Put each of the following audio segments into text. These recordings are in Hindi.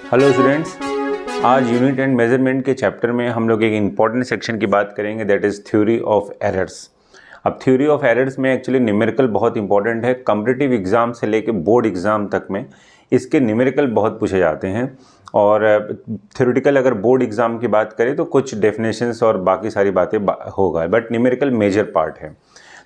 हेलो स्टूडेंट्स, आज यूनिट एंड मेजरमेंट के चैप्टर में हम लोग एक इम्पॉर्टेंट सेक्शन की बात करेंगे, that is theory of errors. अब थ्योरी ऑफ एरर्स में एक्चुअली न्यूमेरिकल बहुत इंपॉर्टेंट है। कॉम्पिटिटिव एग्जाम से लेके बोर्ड एग्जाम तक में इसके न्यूमेरिकल बहुत पूछे जाते हैं। और थ्योरेटिकल अगर बोर्ड एग्जाम की बात करें तो कुछ डेफिनेशंस और बाकी सारी बातें होगा, बट न्यूमेरिकल मेजर पार्ट है।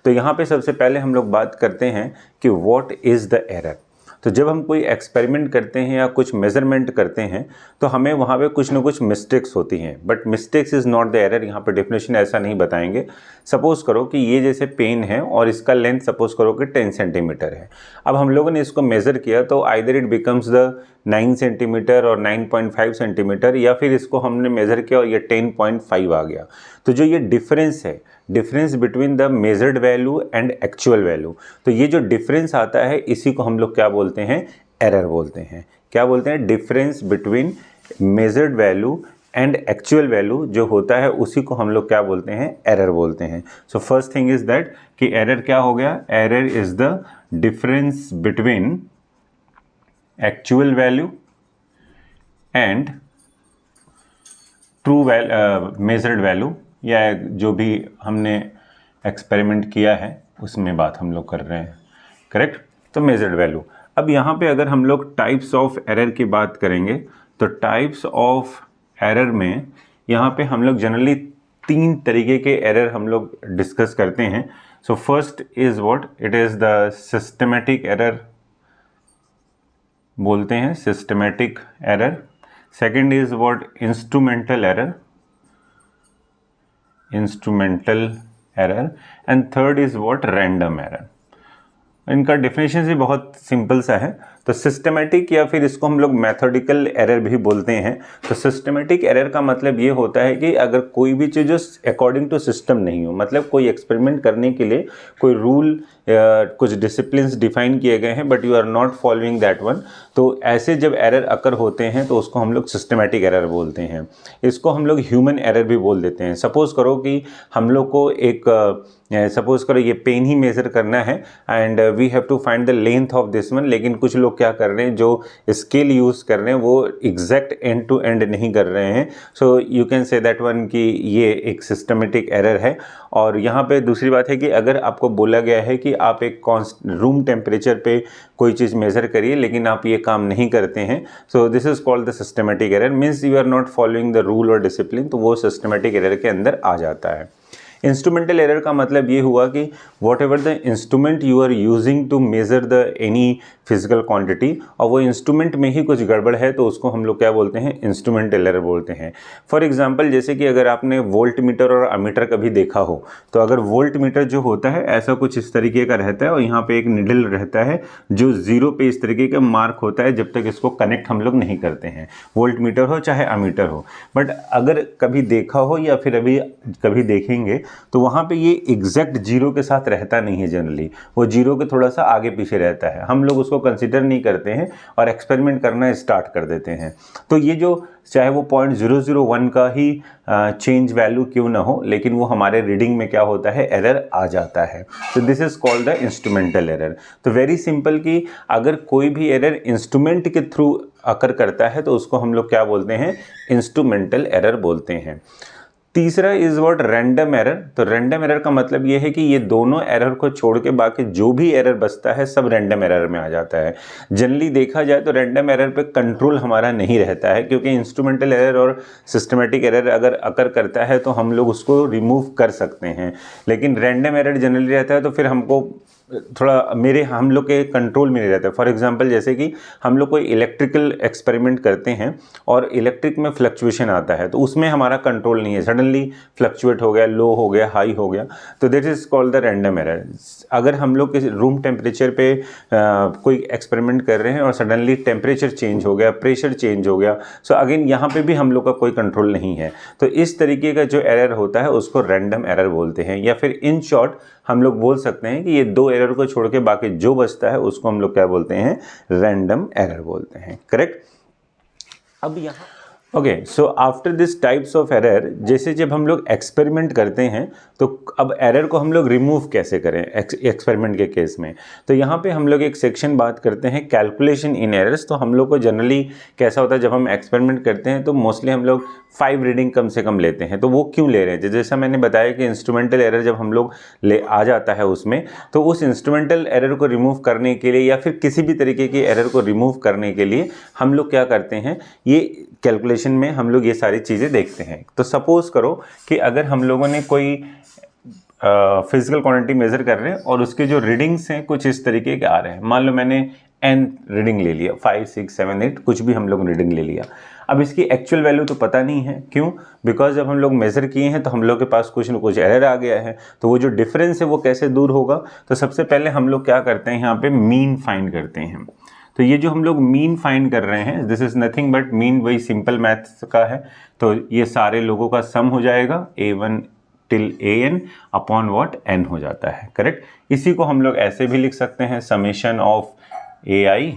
तो यहाँ पे सबसे पहले हम लोग बात करते हैं कि व्हाट इज़ द एरर। तो जब हम कोई एक्सपेरिमेंट करते हैं या कुछ मेजरमेंट करते हैं तो हमें वहाँ पे कुछ ना कुछ मिस्टेक्स होती हैं, but mistakes is not the error. यहाँ पे डेफिनेशन ऐसा नहीं बताएंगे। सपोज करो कि ये जैसे पेन है और इसका लेंथ सपोज करो कि 10 सेंटीमीटर है। अब हम लोगों ने इसको मेज़र किया तो either it becomes the 9 centimetre और 9.5 सेंटीमीटर, या फिर इसको हमने मेज़र किया और ये 10.5 आ गया। तो जो ये डिफरेंस है, difference between the measured value and actual value, तो ये जो डिफरेंस आता है इसी को हम लोग क्या बोलते हैं? एरर बोलते हैं। क्या बोलते हैं? Difference between measured value and actual value जो होता है उसी को हम लोग क्या बोलते हैं? एरर बोलते हैं। So first thing is that कि एरर क्या हो गया? Error is the difference between actual value and true measured value, या जो भी हमने एक्सपेरिमेंट किया है उसमें बात हम लोग कर रहे हैं, करेक्ट? तो मेजर्ड वैल्यू। अब यहाँ पे अगर हम लोग टाइप्स ऑफ एरर की बात करेंगे तो टाइप्स ऑफ एरर में यहाँ पे हम लोग जनरली 3 तरीके के एरर हम लोग डिस्कस करते हैं। So first is what? It is the systematic error बोलते हैं, systematic error. Second is what? Instrumental error, instrumental error. And third is what? Random error. इनका डेफिनेशन भी बहुत सिंपल सा है। तो सिस्टमेटिक या फिर इसको हम लोग मैथोडिकल एरर भी बोलते हैं। तो सिस्टमेटिक एरर का मतलब ये होता है कि अगर कोई भी चीज़ जो अकॉर्डिंग टू सिस्टम नहीं हो, मतलब कोई एक्सपेरिमेंट करने के लिए कोई रूल कुछ डिसिप्लिन्स डिफाइन किए गए हैं but you are not following that one, तो ऐसे जब एरर अकर होते हैं तो उसको हम लोग सिस्टमेटिक एरर बोलते हैं। इसको हम लोग ह्यूमन एरर भी बोल देते हैं। सपोज़ करो कि हम लोग को एक सपोज़ करो ये पेन ही मेज़र करना है and we have to find the length of this one, लेकिन कुछ लोग क्या कर रहे हैं, जो स्केल यूज़ कर रहे हैं वो एग्जैक्ट एंड टू एंड नहीं कर रहे हैं। So you can say that one कि ये एक सिस्टमेटिक एरर है। और यहाँ पे दूसरी बात है कि अगर आपको बोला गया है कि आप एक रूम टेम्परेचर पे कोई चीज़ मेज़र करिए लेकिन आप ये काम नहीं करते हैं, so this is called the systematic error. Means you are not following the rule और डिसिप्लिन, तो वो सिस्टमेटिक एरर के अंदर आ जाता है। इंस्ट्रूमेंटल एरर का मतलब ये हुआ कि whatever the instrument you are using to measure the any physical quantity, और वो इंस्ट्रूमेंट में ही कुछ गड़बड़ है तो उसको हम लोग क्या बोलते हैं? इंस्ट्रूमेंटल एरर बोलते हैं। फॉर एग्जांपल जैसे कि अगर आपने वोल्ट मीटर और अमीटर कभी देखा हो, तो अगर वोल्ट मीटर जो होता है ऐसा कुछ इस तरीके का रहता है और यहाँ पे एक निडल रहता है जो 0 पे इस तरीके का मार्क होता है जब तक इसको कनेक्ट हम लोग नहीं करते हैं, वोल्ट मीटर हो चाहे अमीटर हो। बट अगर कभी देखा हो या फिर अभी कभी देखेंगे तो वहाँ पे ये एग्जैक्ट 0 के साथ रहता नहीं है। जनरली वो 0 के थोड़ा सा आगे पीछे रहता है। हम लोग उसको कंसिडर नहीं करते हैं और एक्सपेरिमेंट करना स्टार्ट कर देते हैं। तो ये जो चाहे वो 0.001 का ही चेंज वैल्यू क्यों ना हो, लेकिन वो हमारे रीडिंग में क्या होता है? एरर आ जाता है। तो this is called the instrumental error. तो वेरी सिंपल कि अगर कोई भी एरर इंस्ट्रूमेंट के थ्रू अकर करता है तो उसको हम लोग क्या बोलते हैं? इंस्ट्रूमेंटल एरर बोलते हैं। तीसरा इज व्हाट? Random error. तो रैंडम एरर का मतलब ये है कि ये दोनों एरर को छोड़ के बाकी जो भी एरर बचता है सब रैंडम एरर में आ जाता है। जनरली देखा जाए तो रैंडम एरर पे कंट्रोल हमारा नहीं रहता है, क्योंकि इंस्ट्रूमेंटल एरर और सिस्टमेटिक एरर अगर अकर करता है तो हम लोग उसको रिमूव कर सकते हैं, लेकिन रैंडम एरर जनरली रहता है तो फिर हमको थोड़ा हम लोग के कंट्रोल में नहीं रहता है। फॉर एग्जांपल जैसे कि हम लोग कोई इलेक्ट्रिकल एक्सपेरिमेंट करते हैं और इलेक्ट्रिक में फ्लक्चुएशन आता है तो उसमें हमारा कंट्रोल नहीं है, सडनली फ्लक्चुएट हो गया, लो हो गया, हाई हो गया, तो that is called the random error. अगर हम लोग किसी रूम टेम्परेचर पे कोई एक्सपेरिमेंट कर रहे हैं और सडनली टेम्परेचर चेंज हो गया, प्रेशर चेंज हो गया, सो अगेन यहाँ पे भी हम लोग का कोई कंट्रोल नहीं है। तो इस तरीके का जो एरर होता है उसको रैंडम एरर बोलते हैं, या फिर इन शॉर्ट हम लोग बोल सकते हैं कि ये 2 एरर को छोड़ के बाकी जो बचता है उसको हम लोग क्या बोलते हैं? रैंडम एरर बोलते हैं, करेक्ट? अब यहाँ okay, so after this types of error, जैसे जब हम लोग एक्सपेरिमेंट करते हैं तो अब एरर को हम लोग रिमूव कैसे करें एक्सपेरिमेंट के केस में, तो यहाँ पे हम लोग एक सेक्शन बात करते हैं कैलकुलेशन इन एरर्स। तो हम लोग को जनरली कैसा होता है, जब हम एक्सपेरिमेंट करते हैं तो मोस्टली हम लोग 5 रीडिंग कम से कम लेते हैं। तो वो क्यों ले रहे हैं, जैसा मैंने बताया कि इंस्ट्रूमेंटल एरर जब हम लोग ले आ जाता है उसमें, तो उस इंस्ट्रूमेंटल एरर को रिमूव करने के लिए या फिर किसी भी तरीके की एरर को रिमूव करने के लिए हम लोग क्या करते हैं, ये कैलकुलेशन में हम लोग ये सारी चीज़ें देखते हैं। तो सपोज करो कि अगर हम लोगों ने कोई फिजिकल क्वांटिटी मेज़र कर रहे हैं और उसके जो रीडिंग्स हैं कुछ इस तरीके के आ रहे हैं। मान लो मैंने n रीडिंग ले लिया, 5, 6, 7, 8 कुछ भी हम लोग रीडिंग ले लिया। अब इसकी एक्चुअल वैल्यू तो पता नहीं है, क्यों? बिकॉज जब हम लोग मेज़र किए हैं तो हम लोग के पास कुछ ना कुछ एरर आ गया है। तो वो जो डिफरेंस है वो कैसे दूर होगा? तो सबसे पहले हम लोग क्या करते हैं, यहाँ पे मीन फाइंड करते हैं। तो ये जो हम लोग मीन फाइंड कर रहे हैं, this is nothing but mean, वही सिंपल मैथ्स का है। तो ये सारे लोगों का सम हो जाएगा, a1 till an upon what n हो जाता है, करेक्ट। इसी को हम लोग ऐसे भी लिख सकते हैं, समेशन ऑफ ai,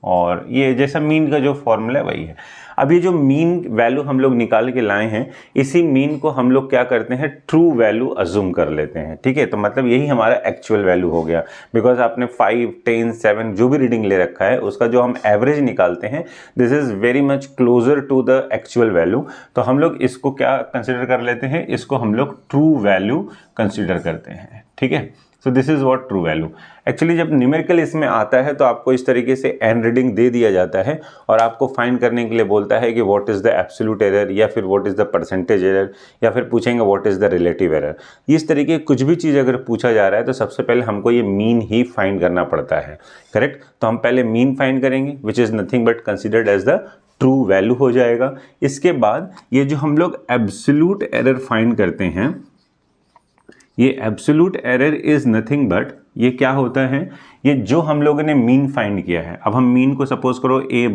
और ये जैसा मीन का जो फॉर्मूला है वही है। अब ये जो मीन वैल्यू हम लोग निकाल के लाए हैं, इसी मीन को हम लोग क्या करते हैं, ट्रू वैल्यू अज्यूम कर लेते हैं, ठीक है। तो मतलब यही हमारा एक्चुअल वैल्यू हो गया, बिकॉज आपने 5, 10, 7 जो भी रीडिंग ले रखा है उसका जो हम एवरेज निकालते हैं, this is very much closer to the actual value. तो हम लोग इसको क्या कंसिडर कर लेते हैं, इसको हम लोग ट्रू वैल्यू कंसिडर करते हैं, ठीक है। So this is what true value. Actually जब न्यूमेरिकल इसमें आता है तो आपको इस तरीके से एन रीडिंग दे दिया जाता है और आपको फाइंड करने के लिए बोलता है कि what is the absolute error, या फिर what is the percentage error, या फिर पूछेंगे what is the relative error. इस तरीके कुछ भी चीज़ अगर पूछा जा रहा है तो सबसे पहले हमको ये मीन ही फाइंड करना पड़ता है, करेक्ट। तो हम पहले मीन फाइंड करेंगे which is nothing but considered as the true value हो जाएगा। इसके बाद ये जो हम लोग एब्सोल्यूट एरर फाइंड करते हैं, ये absolute error is nothing but, ये क्या होता है, ये जो हम लोगों ने मीन फाइंड किया है। अब हम मीन को सपोज करो ए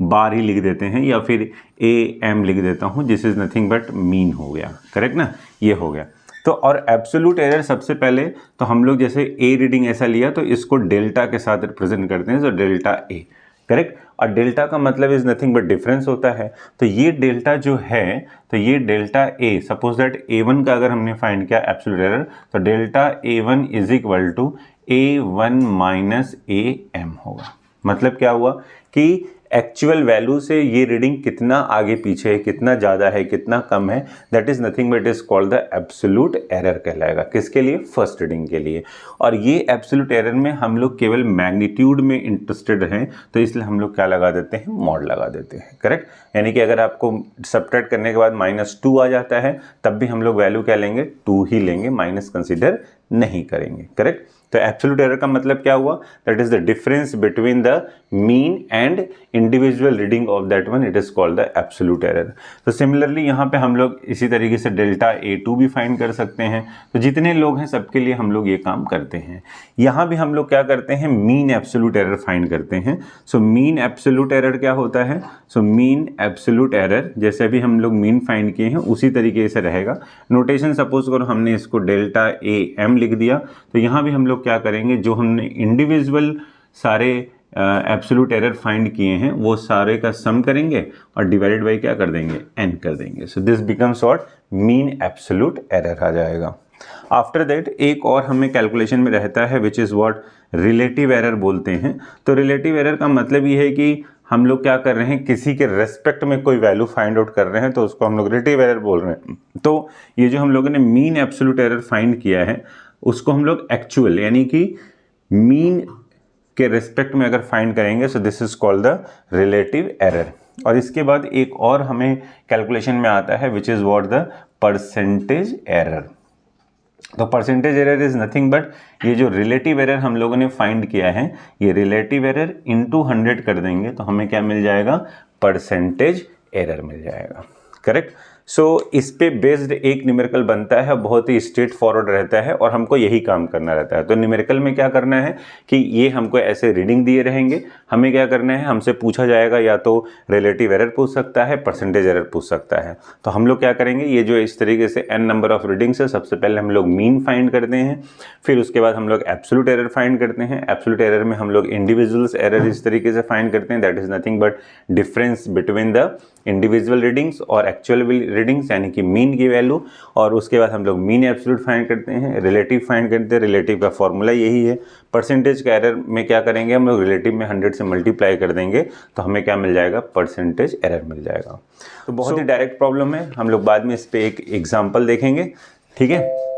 बार ही लिख देते हैं या फिर ए एम लिख देता हूँ, this is nothing but mean हो गया, करेक्ट ना, ये हो गया। तो और एब्सोल्यूट एरर सबसे पहले तो हम लोग जैसे ए रीडिंग ऐसा लिया तो इसको डेल्टा के साथ रिप्रेजेंट करते हैं, तो डेल्टा ए, करेक्ट। और डेल्टा का मतलब इज नथिंग बट डिफरेंस होता है। तो ये डेल्टा जो है, तो ये delta A, suppose that a1 का अगर हमने फाइंड किया एब्सोल्यूट एरर, तो delta a1 is equal to a1 minus am होगा। मतलब क्या हुआ कि एक्चुअल वैल्यू से ये रीडिंग कितना आगे पीछे है, कितना ज़्यादा है, कितना कम है, that is nothing but is called the absolute error कहलाएगा। किसके लिए? फर्स्ट रीडिंग के लिए। और ये एब्सोल्यूट एरर में हम लोग केवल मैग्नीट्यूड में इंटरेस्टेड हैं, तो इसलिए हम लोग क्या लगा देते हैं, मॉड लगा देते हैं, करेक्ट। यानी कि अगर आपको सब्ट्रैक्ट करने के बाद -2 आ जाता है तब भी हम लोग वैल्यू क्या लेंगे, 2 ही लेंगे, माइनस कंसिडर नहीं करेंगे, करेक्ट। तो एब्सोल्यूट एरर का मतलब क्या हुआ, that is the difference between the mean and individual reading of that one, it is called the absolute error. तो सिमिलरली यहाँ पे हम लोग इसी तरीके से डेल्टा a2 भी फाइंड कर सकते हैं। तो जितने लोग हैं सबके लिए हम लोग ये काम करते हैं। यहाँ भी हम लोग क्या करते हैं, मीन एब्सोल्यूट एरर फाइंड करते हैं। सो मीन एब्सोल्यूट एरर क्या होता है, सो मीन एब्सोल्यूट एरर जैसे भी हम लोग मीन फाइंड किए हैं उसी तरीके से रहेगा। नोटेशन सपोज करो हमने इसको डेल्टा am लिख दिया, तो यहाँ भी हम लोग क्या करेंगे, जो हमने इंडिविजुअल सारे एब्सोल्यूट एरर फाइंड किए हैं वो सारे का सम करेंगे और डिवाइडेड बाई क्या कर देंगे, n कर देंगे। So this becomes what, mean absolute error आ जाएगा। आफ्टर दैट एक और हमें कैलकुलेशन में रहता है which is what relative error बोलते हैं। तो रिलेटिव एरर का मतलब ये है कि हम लोग क्या कर रहे हैं, किसी के रेस्पेक्ट में कोई वैल्यू फाइंड आउट कर रहे हैं, तो उसको हम लोग रिलेटिव एरर बोल रहे हैं। तो ये जो हम लोगों ने मीन एब्सोल्यूट एरर फाइंड किया है उसको हम लोग एक्चुअल यानी कि मीन के रिस्पेक्ट में अगर फाइंड करेंगे, so this is called the relative error. और इसके बाद एक और हमें कैलकुलेशन में आता है which is what the percentage error. तो percentage error is nothing but, ये जो रिलेटिव एरर हम लोगों ने फाइंड किया है, ये रिलेटिव एरर इंटू 100 कर देंगे तो हमें क्या मिल जाएगा, परसेंटेज एरर मिल जाएगा, करेक्ट। सो इस पे बेस्ड एक न्यूमेरिकल बनता है, बहुत ही स्ट्रेट फॉरवर्ड रहता है और हमको यही काम करना रहता है। तो न्यूमेरिकल में क्या करना है कि ये हमको ऐसे रीडिंग दिए रहेंगे, हमें क्या करना है, हमसे पूछा जाएगा या तो रिलेटिव एरर पूछ सकता है, परसेंटेज एरर पूछ सकता है। तो हम लोग क्या करेंगे, ये जो इस तरीके से n नंबर ऑफ रीडिंग्स है, सबसे पहले हम लोग मीन फाइंड करते हैं, फिर उसके बाद हम लोग एब्सोल्यूट एरर फाइंड करते हैं। एब्सोल्यूट एरर में हम लोग इंडिविजुअल्स एरर इस तरीके से फाइंड करते हैं, that is nothing but difference between the individual readings और एक्चुअल रीडिंग्स यानी कि मीन की वैल्यू, और उसके बाद हम लोग मीन एब्सोल्यूट फाइंड करते हैं, रिलेटिव फाइंड करते हैं। रिलेटिव का फॉर्मूला यही है। परसेंटेज का एरर में क्या करेंगे, हम लोग रिलेटिव में 100 से मल्टीप्लाई कर देंगे तो हमें क्या मिल जाएगा, परसेंटेज एरर मिल जाएगा। तो बहुत ही डायरेक्ट प्रॉब्लम है, हम लोग बाद में इस पर एक एग्जाम्पल देखेंगे, ठीक है।